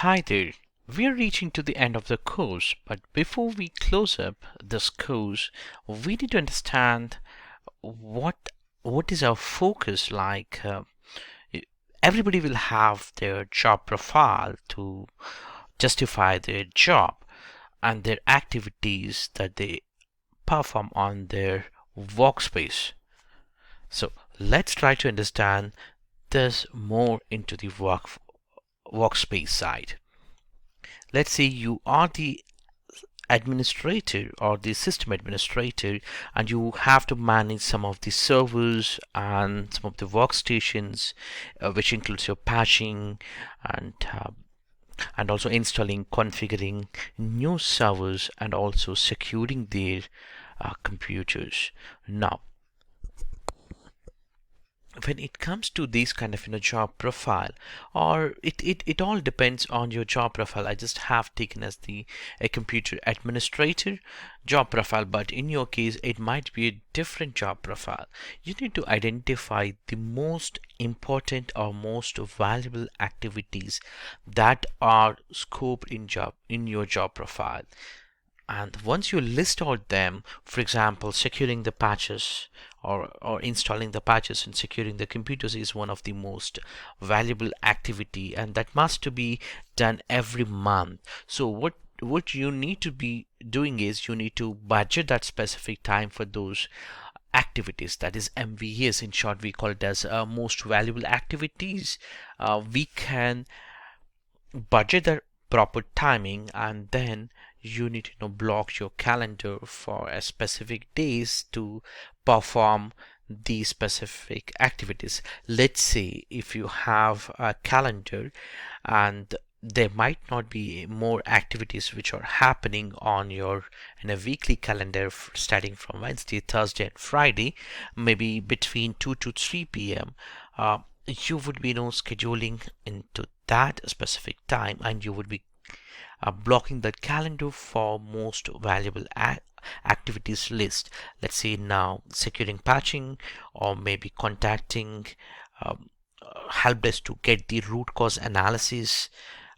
Hi there. We are reaching to the end of the course, but before we close up this course, we need to understand what what is our focus like. Everybody will have their job profile to justify their job and their activities that they perform on their workspace. So let's try to understand this more into the workspace side. Let's say you are the administrator or the system administrator, and you have to manage some of the servers and some of the workstations, which includes your patching and and also installing, configuring new servers, and also securing their computers. Now, when it comes to these kind of job profile, or it all depends on your job profile. I just have taken as the a computer administrator job profile, but in your case it might be a different job profile. You need to identify the most important or most valuable activities that are scoped in your job profile. And once you list out them, for example, securing the patches or installing the patches and securing the computers is one of the most valuable activity, and that must to be done every month. So what you need to be doing is you need to budget that specific time for those activities, that is MVAs. In short, we call it as most valuable activities. We can budget the proper timing, and then you need to block your calendar for a specific days to perform these specific activities. Let's say if you have a calendar and there might not be more activities which are happening on your in a weekly calendar starting from Wednesday, Thursday and Friday, maybe between 2 to 3 p.m. You would be scheduling into that specific time, and you would be blocking the calendar for most valuable activities list. Let's say now securing patching, or maybe contacting help desk to get the root cause analysis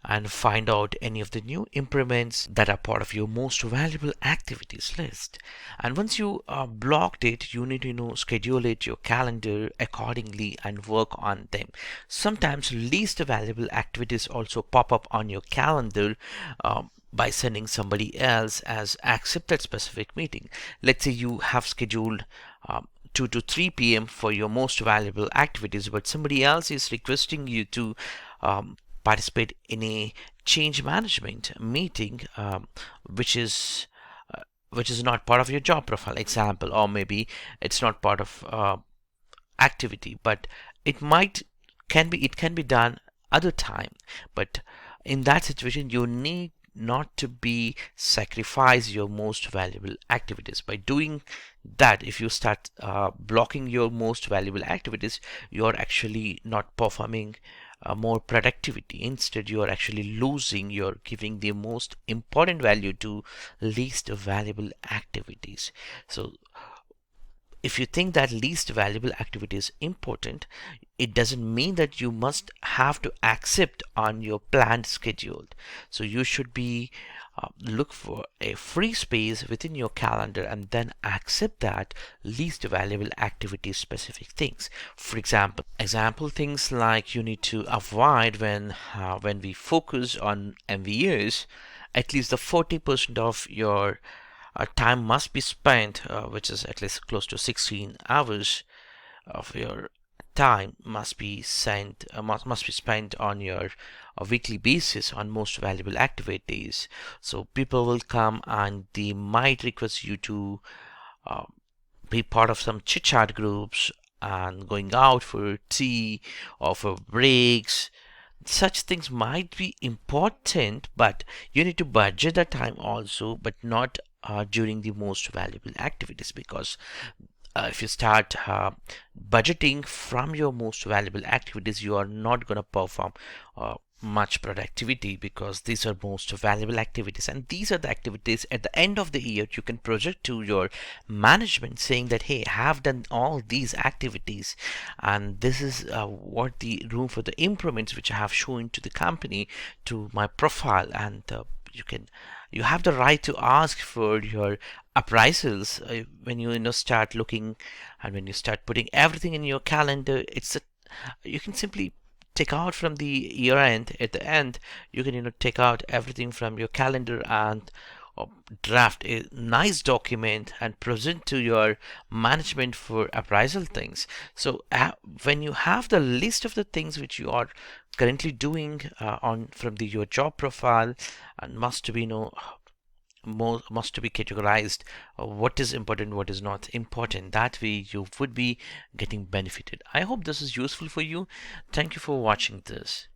and find out any of the new improvements that are part of your most valuable activities list. And once you blocked it, you need to schedule it your calendar accordingly and work on them. Sometimes least valuable activities also pop up on your calendar by sending somebody else as accept that specific meeting. Let's say you have scheduled 2 to 3 p.m. for your most valuable activities, but somebody else is requesting you to participate in a change management meeting, which is not part of your job profile example, or maybe it's not part of activity, but it can be done other time. But in that situation, you need not to be sacrifice your most valuable activities. By doing that, if you start blocking your most valuable activities, you're actually not performing more productivity. Instead, you are actually losing, you're giving the most important value to least valuable activities. So if you think that least valuable activity is important, it doesn't mean that you must have to accept on your planned schedule. So you should be look for a free space within your calendar and then accept that least valuable activity specific things. For example things like you need to avoid when we focus on MVAs, at least the 40% of your time must be spent, which is at least close to 16 hours of your time must be must be spent on your weekly basis on most valuable activities. So people will come and they might request you to uh, be part of some chit chat groups and going out for tea or for breaks. Such things might be important, but you need to budget the time also, but not during the most valuable activities, because if you start budgeting from your most valuable activities, you are not going to perform much productivity, because these are most valuable activities, and these are the activities at the end of the year you can project to your management saying that, hey, I have done all these activities, and this is what the room for the improvements which I have shown to the company, to my profile. And you have the right to ask for your appraisals when you start looking, and when you start putting everything in your calendar. You can simply take out from the year end. At the end, you can take out everything from your calendar and uh, draft a nice document and present to your management for appraisal things. So when you have the list of the things which you are currently doing on from your job profile, and must be must to be categorized, what is important, what is not important. That way you would be getting benefited. I hope this is useful for you. Thank you for watching this.